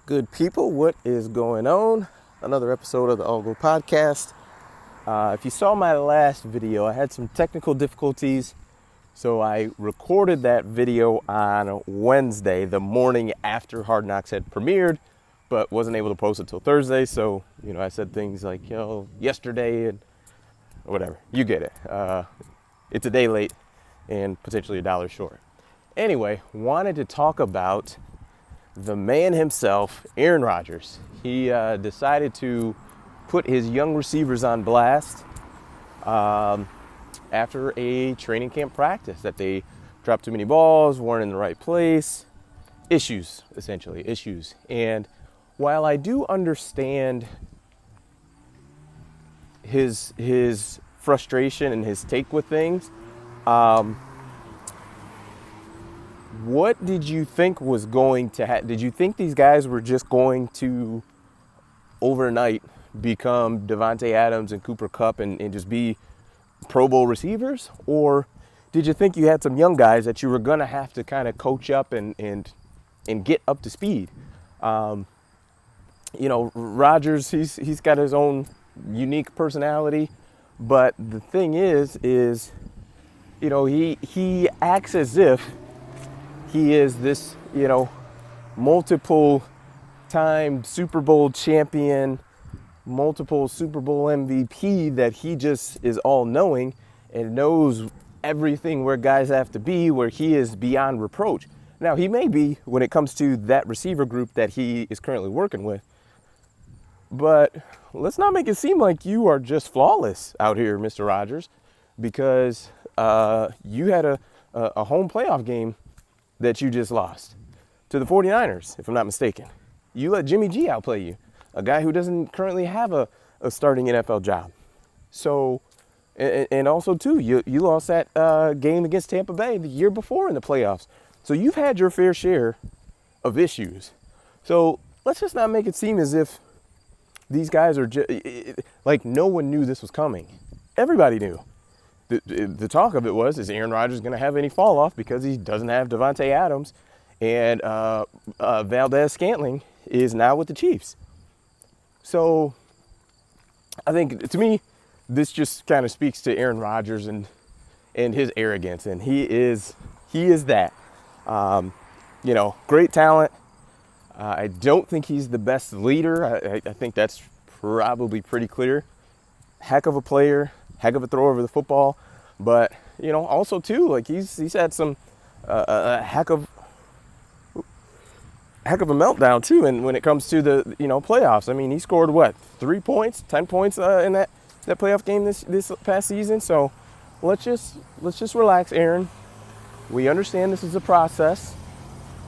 Good people, what is going on? Another episode of the All Go Podcast. If you saw my last video, I had some technical difficulties, so I recorded that video on Wednesday, the morning after Hard Knocks had premiered, but wasn't able to post it till Thursday. So, I said things like, yesterday and whatever. You get it. It's a day late and potentially $1 short. Anyway, wanted to talk about the man himself, Aaron Rodgers. He decided to put his young receivers on blast after a training camp practice that they dropped too many balls, weren't in the right place. Issues, essentially, issues. And while I do understand his frustration and his take with things, what did you think was going to happen? Did you think these guys were just going to overnight become Davante Adams and Cooper Kupp and just be Pro Bowl receivers? Or did you think you had some young guys that you were going to have to kind of coach up and get up to speed? Rodgers, he's got his own unique personality, but the thing is he acts as if he is this, multiple time Super Bowl champion, multiple Super Bowl MVP, that he just is all knowing and knows everything where guys have to be, where he is beyond reproach. Now, he may be when it comes to that receiver group that he is currently working with, but let's not make it seem like you are just flawless out here, Mr. Rodgers, because you had a home playoff game that you just lost to the 49ers, if I'm not mistaken. You let Jimmy G outplay you, a guy who doesn't currently have a starting NFL job. So, and also too, you lost that game against Tampa Bay the year before in the playoffs. So you've had your fair share of issues. So let's just not make it seem as if these guys are like no one knew this was coming. Everybody knew. The talk of it was, is Aaron Rodgers going to have any fall off because he doesn't have Davante Adams, and Valdez-Scantling is now with the Chiefs. So I think, to me, this just kind of speaks to Aaron Rodgers and his arrogance, and he is that. Great talent. I don't think he's the best leader. I think that's probably pretty clear. Heck of a player. Heck of a thrower over the football, but also too, like he's had some a heck of a meltdown too. And when it comes to the playoffs, I mean, he scored 10 points in that playoff game this past season. So let's just relax, Aaron. We understand this is a process.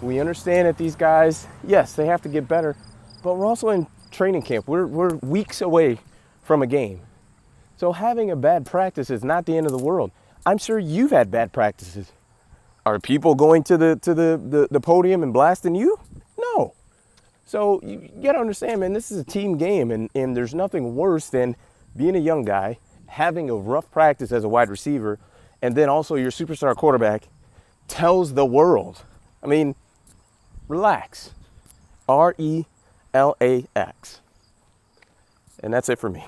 We understand that these guys, yes, they have to get better, but we're also in training camp. We're weeks away from a game. So having a bad practice is not the end of the world. I'm sure you've had bad practices. Are people going to the podium and blasting you? No. So you got to understand, man, this is a team game, and there's nothing worse than being a young guy, having a rough practice as a wide receiver, and then also your superstar quarterback tells the world. I mean, relax. RELAX. And that's it for me.